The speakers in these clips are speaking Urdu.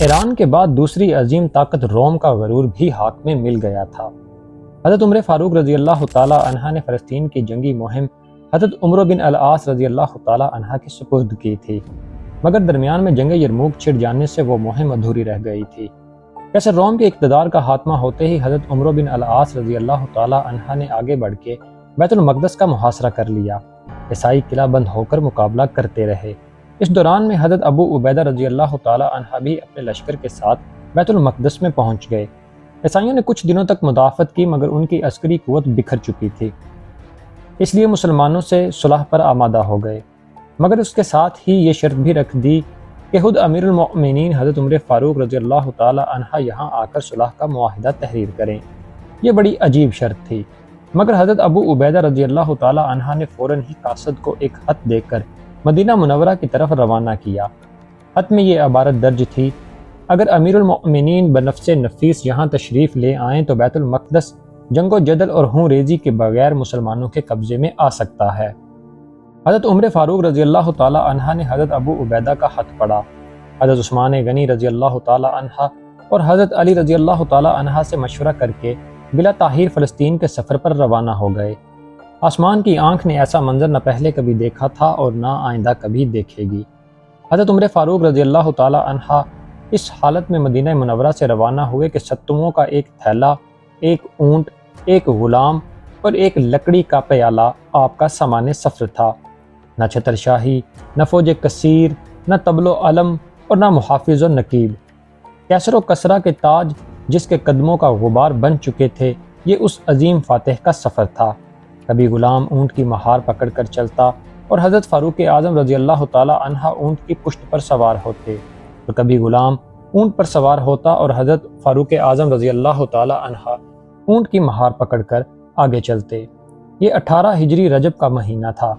ایران کے بعد دوسری عظیم طاقت روم کا غرور بھی ہاتھ میں مل گیا تھا۔ حضرت عمر فاروق رضی اللہ تعالی عنہ نے فلسطین کی جنگی مہم حضرت عمرو بن العاص رضی اللہ تعالی عنہ کے سپرد کی تھی، مگر درمیان میں جنگ یرموک چھڑ جانے سے وہ مہم ادھوری رہ گئی تھی۔ کیسے روم کے اقتدار کا خاتمہ ہوتے ہی حضرت عمرو بن العاص رضی اللہ تعالی عنہ نے آگے بڑھ کے بیت المقدس کا محاصرہ کر لیا۔ عیسائی قلعہ بند ہو کر مقابلہ کرتے رہے۔ اس دوران میں حضرت ابو عبیدہ رضی اللہ تعالی عنہ بھی اپنے لشکر کے ساتھ بیت المقدس میں پہنچ گئے۔ عیسائیوں نے کچھ دنوں تک مدافعت کی، مگر ان کی عسکری قوت بکھر چکی تھی، اس لیے مسلمانوں سے صلح پر آمادہ ہو گئے، مگر اس کے ساتھ ہی یہ شرط بھی رکھ دی کہ خود امیر المؤمنین حضرت عمر فاروق رضی اللہ تعالی عنہ یہاں آ کر صلح کا معاہدہ تحریر کریں۔ یہ بڑی عجیب شرط تھی، مگر حضرت ابو عبیدہ رضی اللہ تعالی عنہ نے فوراً ہی قاصد کو ایک خط دے کر مدینہ منورہ کی طرف روانہ کیا۔ خط میں یہ عبارت درج تھی: اگر امیر المؤمنین بنفس نفیس یہاں تشریف لے آئیں تو بیت المقدس جنگ و جدل اور خون ریزی کے بغیر مسلمانوں کے قبضے میں آ سکتا ہے۔ حضرت عمر فاروق رضی اللہ تعالی عنہ نے حضرت ابو عبیدہ کا خط پڑھا۔ حضرت عثمان غنی رضی اللہ تعالی عنہ اور حضرت علی رضی اللہ تعالی عنہ سے مشورہ کر کے بلا تاخیر فلسطین کے سفر پر روانہ ہو گئے۔ آسمان کی آنکھ نے ایسا منظر نہ پہلے کبھی دیکھا تھا اور نہ آئندہ کبھی دیکھے گی۔ حضرت عمر فاروق رضی اللہ تعالی عنہ اس حالت میں مدینہ منورہ سے روانہ ہوئے کہ ستوؤں کا ایک تھیلا، ایک اونٹ، ایک غلام اور ایک لکڑی کا پیالہ آپ کا سامان سفر تھا۔ نہ چھتر شاہی، نہ فوج کثیر، نہ طبل و علم اور نہ محافظ و نقیب۔ کیسر و کسرا کے تاج جس کے قدموں کا غبار بن چکے تھے، یہ اس عظیم فاتح کا سفر تھا۔ کبھی غلام اونٹ کی مہار پکڑ کر چلتا اور حضرت فاروق اعظم رضی اللہ تعالی عنہ اونٹ کی پشت پر سوار ہوتے، اور کبھی غلام اونٹ پر سوار ہوتا اور حضرت فاروق اعظم رضی اللہ تعالی عنہ اونٹ کی مہار پکڑ کر آگے چلتے۔ یہ 18 ہجری رجب کا مہینہ تھا۔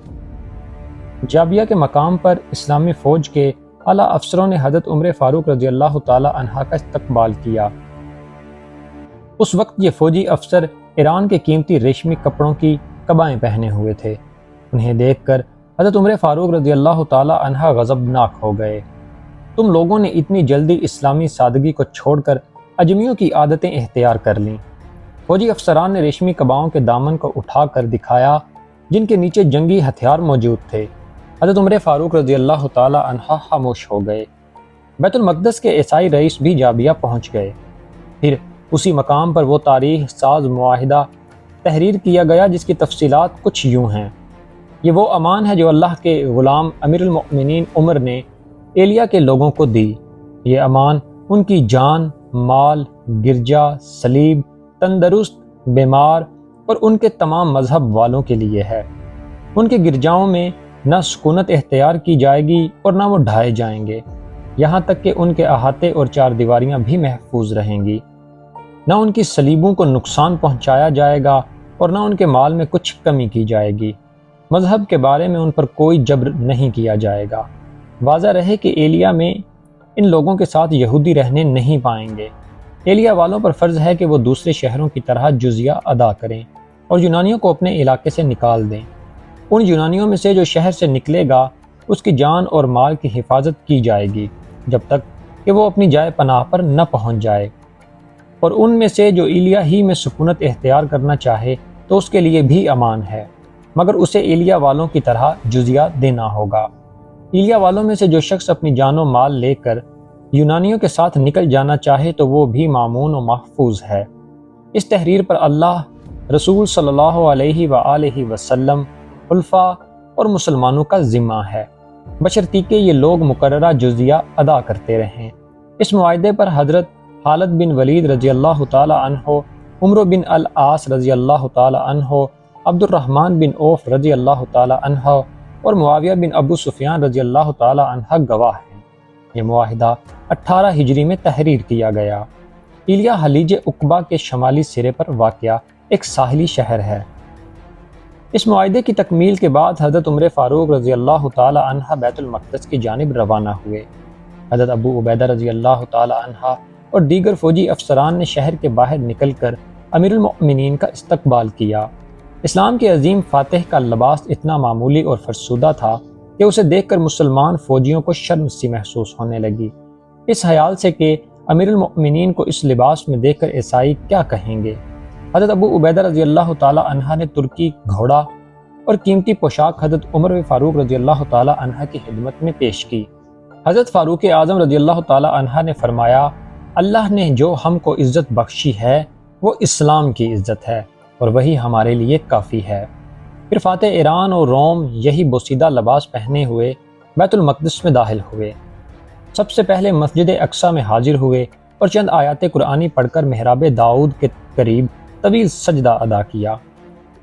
جابیہ کے مقام پر اسلامی فوج کے اعلیٰ افسروں نے حضرت عمر فاروق رضی اللہ تعالی عنہ کا استقبال کیا۔ اس وقت یہ فوجی افسر ایران کے قیمتی ریشمی کپڑوں کی قبائیں پہنے ہوئے تھے۔ انہیں دیکھ کر حضرت عمر فاروق رضی اللہ تعالی عنہ غضبناک ہو گئے۔ تم لوگوں نے اتنی جلدی اسلامی سادگی کو چھوڑ کر اجمیوں کی عادتیں اختیار کر لیں۔ فوجی افسران نے ریشمی قباؤں کے دامن کو اٹھا کر دکھایا جن کے نیچے جنگی ہتھیار موجود تھے۔ حضرت عمر فاروق رضی اللہ تعالی عنہ خاموش ہو گئے۔ بیت المقدس کے عیسائی رئیس بھی جابیہ پہنچ گئے۔ پھر اسی مقام پر وہ تاریخ ساز معاہدہ تحریر کیا گیا جس کی تفصیلات کچھ یوں ہیں: یہ وہ امان ہے جو اللہ کے غلام امیر المؤمنین عمر نے ایلیا کے لوگوں کو دی۔ یہ امان ان کی جان، مال، گرجا، صلیب، تندرست، بیمار اور ان کے تمام مذہب والوں کے لیے ہے۔ ان کے گرجاؤں میں نہ سکونت اختیار کی جائے گی اور نہ وہ ڈھائے جائیں گے، یہاں تک کہ ان کے احاطے اور چار دیواریاں بھی محفوظ رہیں گی۔ نہ ان کی صلیبوں کو نقصان پہنچایا جائے گا اور نہ ان کے مال میں کچھ کمی کی جائے گی۔ مذہب کے بارے میں ان پر کوئی جبر نہیں کیا جائے گا۔ واضح رہے کہ ایلیا میں ان لوگوں کے ساتھ یہودی رہنے نہیں پائیں گے۔ ایلیا والوں پر فرض ہے کہ وہ دوسرے شہروں کی طرح جزیہ ادا کریں اور یونانیوں کو اپنے علاقے سے نکال دیں۔ ان یونانیوں میں سے جو شہر سے نکلے گا اس کی جان اور مال کی حفاظت کی جائے گی جب تک کہ وہ اپنی جائے پناہ پر نہ پہنچ جائے، اور ان میں سے جو ایلیا ہی میں سکونت اختیار کرنا چاہے تو اس کے لیے بھی امان ہے، مگر اسے ایلیا والوں کی طرح جزیہ دینا ہوگا۔ ایلیا والوں میں سے جو شخص اپنی جان و مال لے کر یونانیوں کے ساتھ نکل جانا چاہے تو وہ بھی مامون و محفوظ ہے۔ اس تحریر پر اللہ، رسول صلی اللہ علیہ وآلہ وسلم، خلفاء اور مسلمانوں کا ذمہ ہے، بشرطیکہ کہ یہ لوگ مقررہ جزیہ ادا کرتے رہیں۔ اس معاہدے پر حضرت خالد بن ولید رضی اللہ تعالی عنہ، عمرو بن العاص رضی اللہ تعالی عنہ، عبد الرحمن بن عوف رضی اللہ تعالی عنہ اور معاویہ بن ابو سفیان رضی اللہ تعالی عنہ گواہ ہیں۔ یہ معاہدہ 18 ہجری میں تحریر کیا گیا۔ ایلیا خلیج عقبہ کے شمالی سرے پر واقع ایک ساحلی شہر ہے۔ اس معاہدے کی تکمیل کے بعد حضرت عمر فاروق رضی اللہ تعالی عنہ بیت المقدس کی جانب روانہ ہوئے۔ حضرت ابو عبیدہ رضی اللہ تعالی عنہ اور دیگر فوجی افسران نے شہر کے باہر نکل کر امیر المؤمنین کا استقبال کیا۔ اسلام کے عظیم فاتح کا لباس اتنا معمولی اور فرسودہ تھا کہ اسے دیکھ کر مسلمان فوجیوں کو شرم سی محسوس ہونے لگی۔ اس خیال سے کہ امیر المؤمنین کو اس لباس میں دیکھ کر عیسائی کیا کہیں گے، حضرت ابو عبیدہ رضی اللہ تعالی عنہ نے ترکی گھوڑا اور قیمتی پوشاک حضرت عمر فاروق رضی اللہ تعالی عنہ کی خدمت میں پیش کی۔ حضرت فاروق اعظم رضی اللہ تعالی عنہ نے فرمایا، اللہ نے جو ہم کو عزت بخشی ہے وہ اسلام کی عزت ہے اور وہی ہمارے لیے کافی ہے۔ پھر فاتح ایران اور روم یہی بوسیدہ لباس پہنے ہوئے بیت المقدس میں داخل ہوئے۔ سب سے پہلے مسجد اقصیٰ میں حاضر ہوئے اور چند آیات قرآنی پڑھ کر محراب داؤد کے قریب طویل سجدہ ادا کیا۔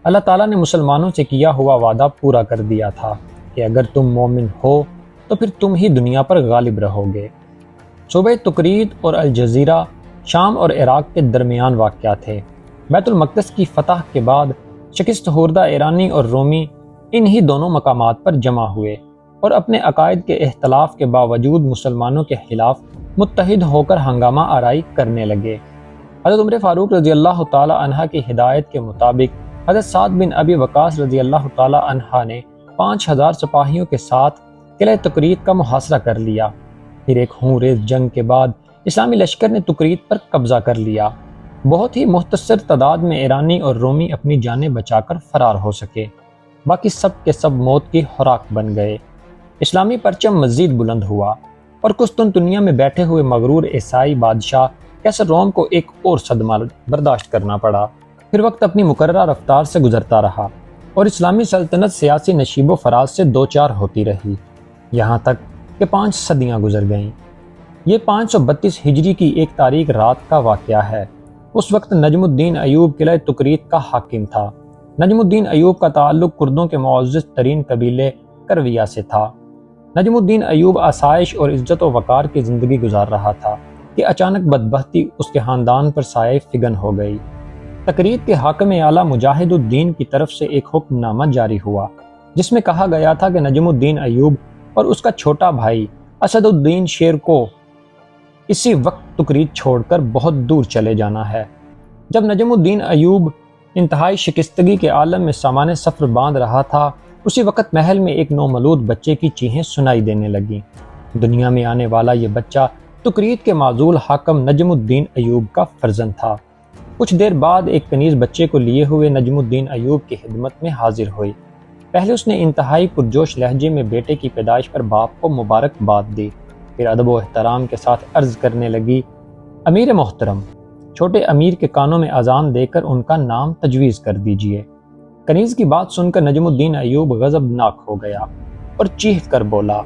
اللہ تعالیٰ نے مسلمانوں سے کیا ہوا وعدہ پورا کر دیا تھا کہ اگر تم مومن ہو تو پھر تم ہی دنیا پر غالب رہو گے۔ صوبہ تکریت اور الجزیرہ شام اور عراق کے درمیان واقع تھے۔ بیت المقدس کی فتح کے بعد شکست خوردہ ایرانی اور رومی انہی دونوں مقامات پر جمع ہوئے اور اپنے عقائد کے اختلاف کے باوجود مسلمانوں کے خلاف متحد ہو کر ہنگامہ آرائی کرنے لگے۔ حضرت عمر فاروق رضی اللہ تعالی عنہ کی ہدایت کے مطابق حضرت سعد بن ابی وقاص رضی اللہ تعالی عنہ نے 5000 سپاہیوں کے ساتھ قلعہ تکریت کا محاصرہ کر لیا۔ پھر ایک خون ریز جنگ کے بعد اسلامی لشکر نے تکریت پر قبضہ کر لیا۔ بہت ہی مختصر تعداد میں ایرانی اور رومی اپنی جانیں بچا کر فرار ہو سکے، باقی سب کے سب موت کی خوراک بن گئے۔ اسلامی پرچم مزید بلند ہوا اور قسطنطنیہ میں بیٹھے ہوئے مغرور عیسائی بادشاہ کیسر روم کو ایک اور صدمہ برداشت کرنا پڑا۔ پھر وقت اپنی مقررہ رفتار سے گزرتا رہا اور اسلامی سلطنت سیاسی نشیب و فراز سے دوچار ہوتی رہی، یہاں تک کہ 5 صدیاں گزر گئیں۔ یہ 532 ہجری کی ایک تاریک رات کا واقعہ ہے۔ اس وقت نجم الدین ایوب قلعہ تکریت کا حاکم تھا۔ نجم الدین ایوب کا تعلق کردوں کے معزز ترین قبیلے کرویہ سے تھا۔ نجم الدین ایوب آسائش اور عزت و وقار کی زندگی گزار رہا تھا کہ اچانک بدبختی اس کے خاندان پر سایہ فگن ہو گئی۔ تکریت کے حاکم اعلیٰ مجاہد الدین کی طرف سے ایک حکم نامہ جاری ہوا جس میں کہا گیا تھا کہ نجم الدین ایوب اور اس کا چھوٹا بھائی اسد الدین شیر کو اسی وقت تکریت چھوڑ کر بہت دور چلے جانا ہے۔ جب نجم الدین ایوب انتہائی شکستگی کے عالم میں سامان سفر باندھ رہا تھا، اسی وقت محل میں ایک نومولود بچے کی چیخیں سنائی دینے لگیں۔ دنیا میں آنے والا یہ بچہ تکریت کے معزول حاکم نجم الدین ایوب کا فرزند تھا۔ کچھ دیر بعد ایک کنیز بچے کو لیے ہوئے نجم الدین ایوب کی خدمت میں حاضر ہوئی۔ پہلے اس نے انتہائی پرجوش لہجے میں بیٹے کی پیدائش پر باپ کو مبارکباد دی، پھر ادب و احترام کے ساتھ عرض کرنے لگی، امیر محترم، چھوٹے امیر کے کانوں میں اذان دے کر ان کا نام تجویز کر دیجئے۔ کنیز کی بات سن کر نجم الدین ایوب غضبناک ہو گیا اور چیخ کر بولا،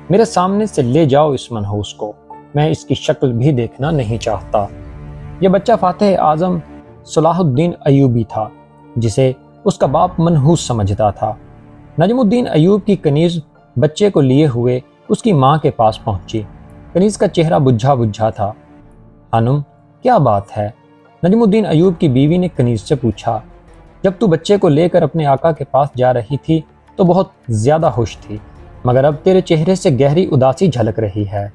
میرے سامنے سے لے جاؤ اس منحوس کو، میں اس کی شکل بھی دیکھنا نہیں چاہتا۔ یہ بچہ فاتح اعظم صلاح الدین ایوبی تھا جسے اس کا باپ منحوس سمجھتا تھا۔ نجم الدین ایوب کی کنیز بچے کو لیے ہوئے اس کی ماں کے پاس پہنچی۔ کنیز کا چہرہ بجھا بجھا تھا۔ خانم، کیا بات ہے؟ نجم الدین ایوب کی بیوی نے کنیز سے پوچھا۔ جب تو بچے کو لے کر اپنے آقا کے پاس جا رہی تھی تو بہت زیادہ خوش تھی، مگر اب تیرے چہرے سے گہری اداسی جھلک رہی ہے،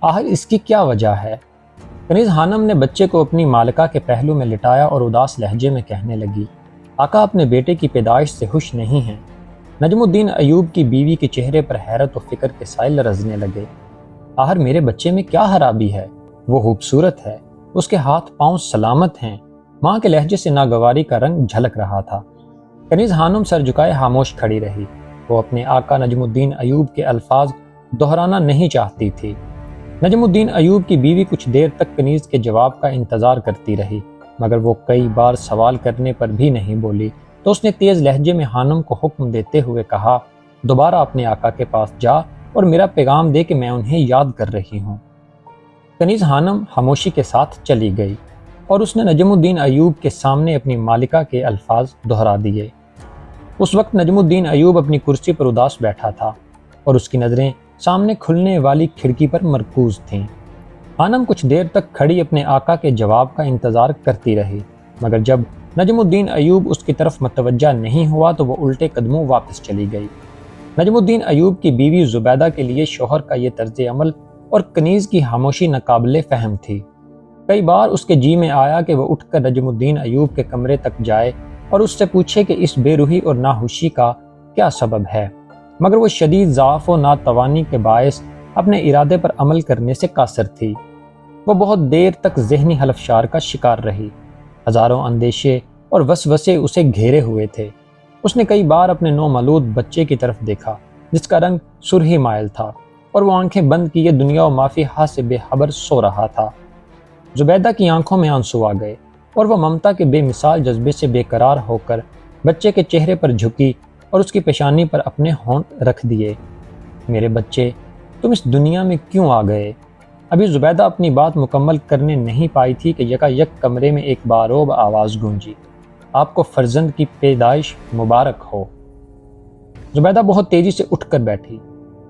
آخر اس کی کیا وجہ ہے؟ کنیز خانم نے بچے کو اپنی مالکہ کے پہلو میں لٹایا اور اداس لہجے میں کہنے لگی، آقا اپنے بیٹے کی پیدائش سے خوش نہیں ہیں۔ نجم الدین ایوب کی بیوی کے چہرے پر حیرت و فکر کے سائل رزنے لگے۔ آخر میرے بچے میں کیا خرابی ہے؟ وہ خوبصورت ہے، اس کے ہاتھ پاؤں سلامت ہیں۔ ماں کے لہجے سے ناگواری کا رنگ جھلک رہا تھا۔ کنیز خانم سر جھکائے خاموش کھڑی رہی۔ وہ اپنے آقا نجم الدین ایوب کے الفاظ دہرانا نہیں چاہتی تھی۔ نجم الدین ایوب کی بیوی کچھ دیر تک کنیز کے جواب کا انتظار کرتی رہی، مگر وہ کئی بار سوال کرنے پر بھی نہیں بولی تو اس نے تیز لہجے میں خانم کو حکم دیتے ہوئے کہا، دوبارہ اپنے آقا کے پاس جا اور میرا پیغام دے کہ میں انہیں یاد کر رہی ہوں۔ کنیز خانم خاموشی کے ساتھ چلی گئی اور اس نے نجم الدین ایوب کے سامنے اپنی مالکہ کے الفاظ دہرا دیے۔ اس وقت نجم الدین ایوب اپنی کرسی پر اداس بیٹھا تھا اور اس کی نظریں سامنے کھلنے والی کھڑکی پر مرکوز تھیں۔ خانم کچھ دیر تک کھڑی اپنے آقا کے جواب کا انتظار کرتی رہی، مگر جب نجم الدین ایوب اس کی طرف متوجہ نہیں ہوا تو وہ الٹے قدموں واپس چلی گئی۔ نجم الدین ایوب کی بیوی زبیدہ کے لیے شوہر کا یہ طرز عمل اور کنیز کی خاموشی ناقابل فہم تھی۔ کئی بار اس کے جی میں آیا کہ وہ اٹھ کر نجم الدین ایوب کے کمرے تک جائے اور اس سے پوچھے کہ اس بے روحی اور ناہوشی کا کیا سبب ہے، مگر وہ شدید ضعف و ناتوانی کے باعث اپنے ارادے پر عمل کرنے سے قاصر تھی۔ وہ بہت دیر تک ذہنی حلفشار کا شکار رہی۔ ہزاروں اندیشے اور وسوسے اسے گھیرے ہوئے تھے۔ اس نے کئی بار اپنے نومولود بچے کی طرف دیکھا جس کا رنگ سرخی مائل تھا اور وہ آنکھیں بند کیے دنیا و مافی ہاتھ سے بے خبر سو رہا تھا۔ زبیدہ کی آنکھوں میں آنسو آ گئے اور وہ ممتا کے بے مثال جذبے سے بے قرار ہو کر بچے کے چہرے پر جھکی اور اس کی پیشانی پر اپنے ہونٹ رکھ دیے۔ میرے بچے، تم اس دنیا میں کیوں آ گئے؟ ابھی زبیدہ اپنی بات مکمل کرنے نہیں پائی تھی کہ یکا یک کمرے میں ایک باروب آواز گونجی، آپ کو فرزند کی پیدائش مبارک ہو۔ زبیدہ بہت تیزی سے اٹھ کر بیٹھی۔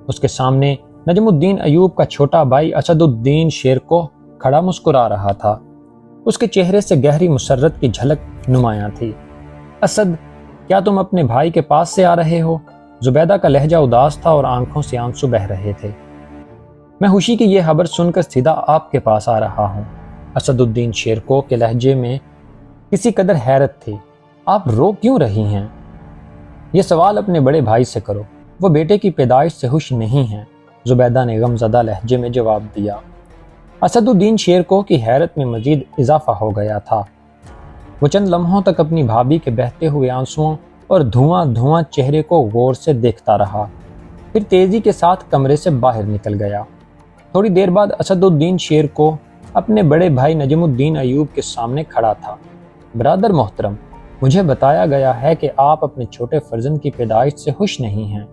اس کے سامنے نجم الدین ایوب کا چھوٹا بھائی اسد الدین شیرکوہ کھڑا مسکرا رہا تھا۔ اس کے چہرے سے گہری مسرت کی جھلک نمایاں تھی۔ اسد، کیا تم اپنے بھائی کے پاس سے آ رہے ہو؟ زبیدہ کا لہجہ اداس تھا اور آنکھوں سے آنسو بہہ رہے تھے۔ میں خوشی کی یہ خبر سن کر سیدھا آپ کے پاس آ رہا ہوں۔ اسد الدین شیرکوہ کے لہجے میں کسی قدر حیرت تھی۔ آپ رو کیوں رہی ہیں؟ یہ سوال اپنے بڑے بھائی سے کرو، وہ بیٹے کی پیدائش سے خوش نہیں ہیں، زبیدہ نے غمزدہ لہجے میں جواب دیا۔ اسد الدین شیرکوہ کی حیرت میں مزید اضافہ ہو گیا تھا۔ وہ چند لمحوں تک اپنی بھابھی کے بہتے ہوئے آنسوؤں اور دھواں دھواں چہرے کو غور سے دیکھتا رہا، پھر تیزی کے ساتھ کمرے سے باہر نکل گیا۔ تھوڑی دیر بعد اسد الدین شیرکوہ اپنے بڑے بھائی نجم الدین ایوب کے سامنے کھڑا تھا۔ برادر محترم، مجھے بتایا گیا ہے کہ آپ اپنے چھوٹے فرزند کی پیدائش سے خوش نہیں ہیں،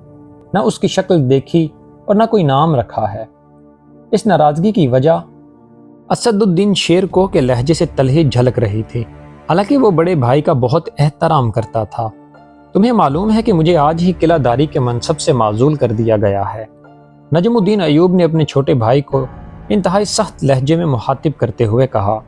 نہ اس کی شکل دیکھی اور نہ کوئی نام رکھا ہے۔ اس ناراضگی کی وجہ اسد الدین شیرکوہ کے لہجے سے تلخی جھلک رہی تھی، حالانکہ وہ بڑے بھائی کا بہت احترام کرتا تھا۔ تمہیں معلوم ہے کہ مجھے آج ہی قلعہ داری کے منصب سے معزول کر دیا گیا ہے، نجم الدین ایوب نے اپنے چھوٹے بھائی کو انتہائی سخت لہجے میں مخاطب کرتے ہوئے کہا،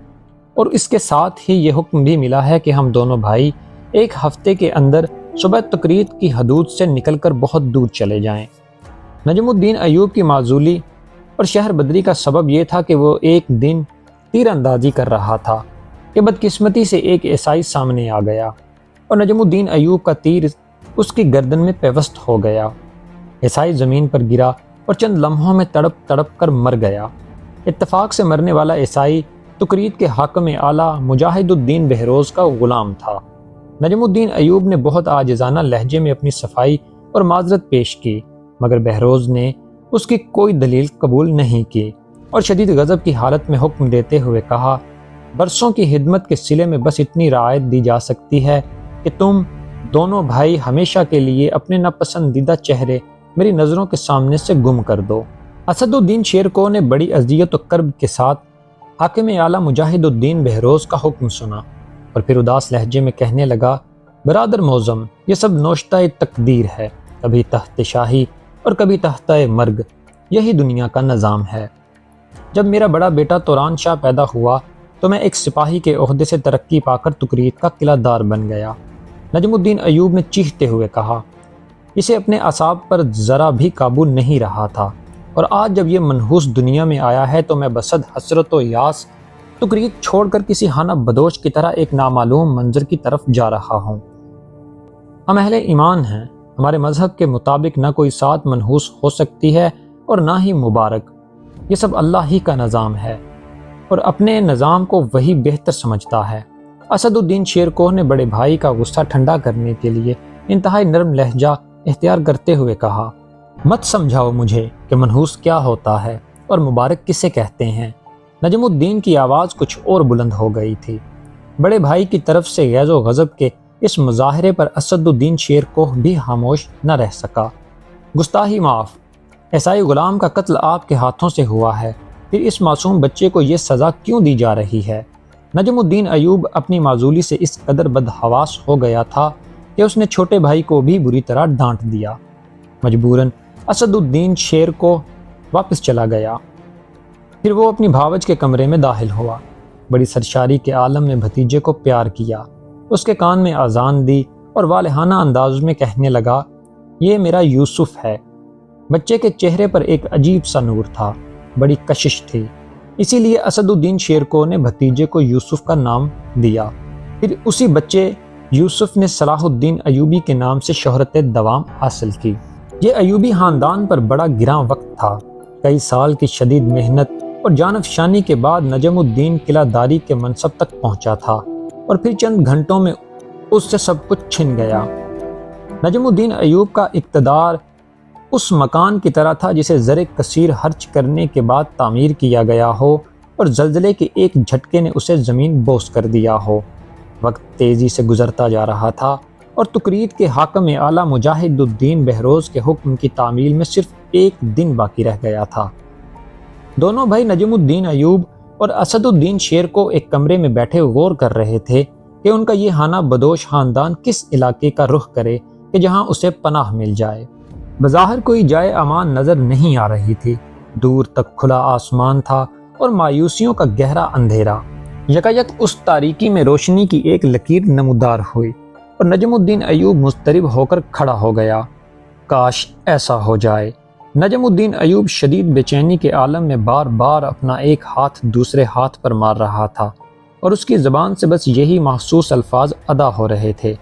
اور اس کے ساتھ ہی یہ حکم بھی ملا ہے کہ ہم دونوں بھائی ایک ہفتے کے اندر صبح تقریت کی حدود سے نکل کر بہت دور چلے جائیں۔ نجم الدین ایوب کی معزولی اور شہر بدری کا سبب یہ تھا کہ وہ ایک دن تیر اندازی کر رہا تھا کہ بدقسمتی سے ایک عیسائی سامنے آ گیا اور نجم الدین ایوب کا تیر اس کی گردن میں پیوست ہو گیا۔ عیسائی زمین پر گرا اور چند لمحوں میں تڑپ تڑپ کر مر گیا۔ اتفاق سے مرنے والا عیسائی تقریت کے حاکم اعلیٰ مجاہد الدین بہروز کا غلام تھا۔ نجم الدین ایوب نے بہت عاجزانہ لہجے میں اپنی صفائی اور معذرت پیش کی، مگر بہروز نے اس کی کوئی دلیل قبول نہیں کی اور شدید غضب کی حالت میں حکم دیتے ہوئے کہا، برسوں کی خدمت کے صلے میں بس اتنی رعایت دی جا سکتی ہے کہ تم دونوں بھائی ہمیشہ کے لیے اپنے ناپسندیدہ چہرے میری نظروں کے سامنے سے گم کر دو۔ اسد الدین شیرکوہ نے بڑی اذیت و کرب کے ساتھ حاکم اعلیٰ مجاہد الدین بہروز کا حکم سنا اور پھر اداس لہجے میں کہنے لگا، برادر معظم، یہ سب نوشتہ تقدیر ہے، کبھی تحت شاہی اور کبھی تحت مرگ، یہی دنیا کا نظام ہے۔ جب میرا بڑا بیٹا توران شاہ پیدا ہوا تو میں ایک سپاہی کے عہدے سے ترقی پا کر تقریت کا قلعہ دار بن گیا۔ نجم الدین ایوب نے چیختے ہوئے کہا۔ اسے اپنے اعصاب پر ذرا بھی قابو نہیں رہا تھا، اور آج جب یہ منحوس دنیا میں آیا ہے تو میں بصد حسرت و یاس تقریت چھوڑ کر کسی خانہ بدوش کی طرح ایک نامعلوم منظر کی طرف جا رہا ہوں۔ ہم اہل ایمان ہیں، ہمارے مذہب کے مطابق نہ کوئی سات منحوس ہو سکتی ہے اور نہ ہی مبارک، یہ سب اللہ ہی کا نظام ہے اور اپنے نظام کو وہی بہتر سمجھتا ہے۔ اسد الدین شیرکوہ نے بڑے بھائی کا غصہ ٹھنڈا کرنے کے لیے انتہائی نرم لہجہ اختیار کرتے ہوئے کہا، مت سمجھاؤ مجھے کہ منحوس کیا ہوتا ہے اور مبارک کسے کہتے ہیں۔ نجم الدین کی آواز کچھ اور بلند ہو گئی تھی۔ بڑے بھائی کی طرف سے غیظ و غضب کے اس مظاہرے پر اسد الدین شیرکوہ بھی خاموش نہ رہ سکا۔ گستاخی معاف، عیسائی غلام کا قتل آپ کے ہاتھوں سے ہوا ہے، پھر اس معصوم بچے کو یہ سزا کیوں دی جا رہی ہے؟ نجم الدین ایوب اپنی معزولی سے اس قدر بدحواس ہو گیا تھا کہ اس نے چھوٹے بھائی کو بھی بری طرح ڈانٹ دیا۔ مجبوراً اسد الدین شیرکوہ واپس چلا گیا۔ پھر وہ اپنی بھاوج کے کمرے میں داخل ہوا، بڑی سرشاری کے عالم میں بھتیجے کو پیار کیا، اس کے کان میں اذان دی اور والہانہ انداز میں کہنے لگا، یہ میرا یوسف ہے۔ بچے کے چہرے پر ایک عجیب سا نور تھا، بڑی کشش تھی، اسی لیے اسد الدین شیرکوہ نے بھتیجے کو یوسف کا نام دیا۔ پھر اسی بچے یوسف نے صلاح الدین ایوبی کے نام سے شہرت دوام حاصل کی۔ یہ ایوبی خاندان پر بڑا گراں وقت تھا۔ کئی سال کی شدید محنت اور جانفشانی کے بعد نجم الدین قلعہ داری کے منصب تک پہنچا تھا اور پھر چند گھنٹوں میں اس سے سب کچھ چھن گیا۔ نجم الدین ایوب کا اقتدار اس مکان کی طرح تھا جسے زر کثیر خرچ کرنے کے بعد تعمیر کیا گیا ہو اور زلزلے کے ایک جھٹکے نے اسے زمین بوس کر دیا ہو۔ وقت تیزی سے گزرتا جا رہا تھا اور تکریت کے حاکم اعلیٰ مجاہد الدین بہروز کے حکم کی تعمیل میں صرف ایک دن باقی رہ گیا تھا۔ دونوں بھائی نجم الدین ایوب اور اسد الدین شیر کو ایک کمرے میں بیٹھے غور کر رہے تھے کہ ان کا یہ ہانہ بدوش خاندان کس علاقے کا رخ کرے کہ جہاں اسے پناہ مل جائے۔ بظاہر کوئی جائے امان نظر نہیں آ رہی تھی۔ دور تک کھلا آسمان تھا اور مایوسیوں کا گہرا اندھیرا۔ یکایک اس تاریکی میں روشنی کی ایک لکیر نمودار ہوئی اور نجم الدین ایوب مضطرب ہو کر کھڑا ہو گیا۔ کاش ایسا ہو جائے۔ نجم الدین ایوب شدید بے چینی کے عالم میں بار بار اپنا ایک ہاتھ دوسرے ہاتھ پر مار رہا تھا اور اس کی زبان سے بس یہی محسوس الفاظ ادا ہو رہے تھے،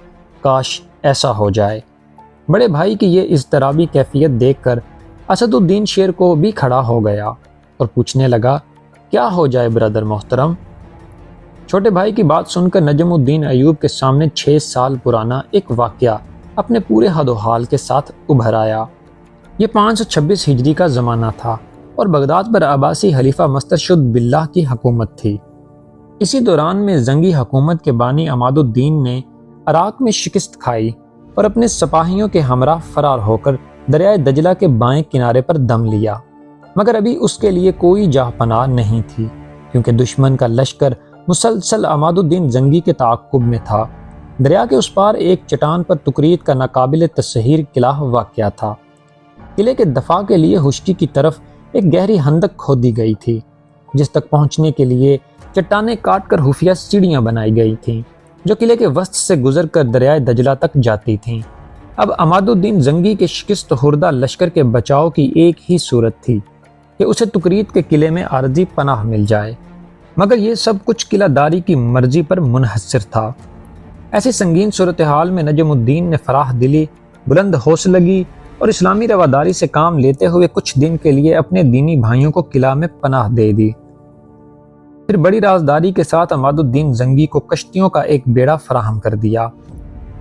کاش ایسا ہو جائے۔ بڑے بھائی کی یہ اضطرابی کیفیت دیکھ کر اسد الدین شیر کو بھی کھڑا ہو گیا اور پوچھنے لگا، کیا ہو جائے برادر محترم؟ چھوٹے بھائی کی بات سن کر نجم الدین ایوب کے سامنے 6 سال پرانا ایک واقعہ اپنے پورے حد و حال کے ساتھ ابھر آیا۔ یہ 526 ہجری کا زمانہ تھا اور بغداد پر عباسی خلیفہ مسترشد باللہ کی حکومت تھی۔ اسی دوران میں زنگی حکومت کے بانی عماد الدین نے عراق میں شکست کھائی اور اپنے سپاہیوں کے ہمراہ فرار ہو کر دریائے دجلہ کے بائیں کنارے پر دم لیا، مگر ابھی اس کے لیے کوئی جاہ پناہ نہیں تھی، کیونکہ دشمن کا لشکر مسلسل عماد الدین زنگی کے تعاقب میں تھا۔ دریا کے اس پار ایک چٹان پر تکریت کا ناقابل تصحیر قلعہ واقع تھا۔ قلعے کے دفاع کے لیے خشکی کی طرف ایک گہری خندق کھودی گئی تھی، جس تک پہنچنے کے لیے چٹانیں کاٹ کر خفیہ سیڑھیاں بنائی گئی تھیں جو قلعے کے وسط سے گزر کر دریائے دجلہ تک جاتی تھیں۔ اب عماد الدین زنگی کے شکست خوردہ لشکر کے بچاؤ کی ایک ہی صورت تھی کہ اسے تکریت کے قلعے میں عارضی پناہ مل جائے، مگر یہ سب کچھ قلعہ داری کی مرضی پر منحصر تھا۔ ایسی سنگین صورتحال میں نجم الدین نے فراخ دلی، بلند حوصلگی اور اسلامی رواداری سے کام لیتے ہوئے کچھ دن کے لیے اپنے دینی بھائیوں کو قلعہ میں پناہ دے دی۔ پھر بڑی رازداری کے ساتھ عماد الدین زنگی کو کشتیوں کا ایک بیڑا فراہم کر دیا۔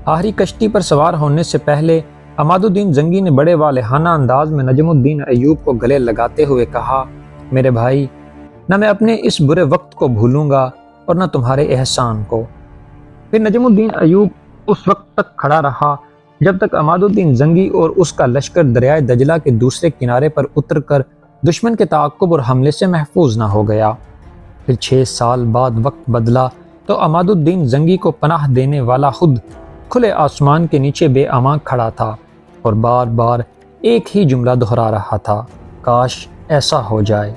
آخری کشتی پر سوار ہونے سے پہلے عماد الدین زنگی نے بڑے والہانہ انداز میں نجم الدین ایوب کو گلے لگاتے ہوئے کہا، میرے بھائی، نہ میں اپنے اس برے وقت کو بھولوں گا اور نہ تمہارے احسان کو۔ پھر نجم الدین ایوب اس وقت تک کھڑا رہا جب تک عماد الدین زنگی اور اس کا لشکر دریائے دجلہ کے دوسرے کنارے پر اتر کر دشمن کے تعاقب اور حملے سے محفوظ نہ ہو گیا۔ پھر 6 سال بعد وقت بدلا تو عماد الدین زنگی کو پناہ دینے والا خود کھلے آسمان کے نیچے بے امان کھڑا تھا اور بار بار ایک ہی جملہ دہرا رہا تھا، کاش ایسا ہو جائے۔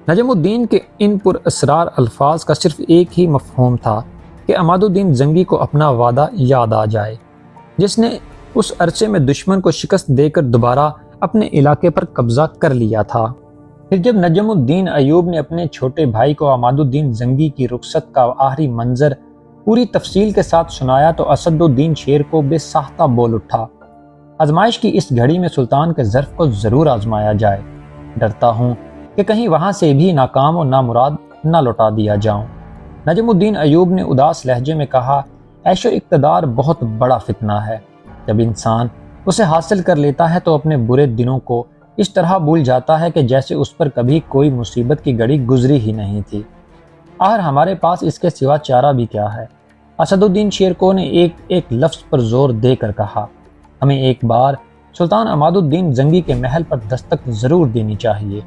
نجم الدین کے ان پر اسرار الفاظ کا صرف ایک ہی مفہوم تھا کہ عماد الدین زنگی کو اپنا وعدہ یاد آ جائے، جس نے اس عرصے میں دشمن کو شکست دے کر دوبارہ اپنے علاقے پر قبضہ کر لیا تھا۔ پھر جب نجم الدین ایوب نے اپنے چھوٹے بھائی کو عماد الدین زنگی کی رخصت کا آخری منظر پوری تفصیل کے ساتھ سنایا تو اسد الدین شیر کو بے ساختہ بول اٹھا، آزمائش کی اس گھڑی میں سلطان کے ظرف کو ضرور آزمایا جائے، ڈرتا ہوں کہ کہیں وہاں سے بھی ناکام و نامراد نہ لوٹا دیا جاؤں۔ نجم الدین ایوب نے اداس لہجے میں کہا، عیش و اقتدار بہت بڑا فتنہ ہے، جب انسان اسے حاصل کر لیتا ہے تو اپنے برے دنوں کو اس طرح بھول جاتا ہے کہ جیسے اس پر کبھی کوئی مصیبت کی گھڑی گزری ہی نہیں تھی۔ آخر ہمارے پاس اس کے سوا چارہ بھی کیا ہے؟ اسد الدین شیر کو نے ایک لفظ پر زور دے کر کہا، ہمیں ایک بار سلطان عماد الدین زنگی کے محل پر دستک ضرور دینی چاہیے۔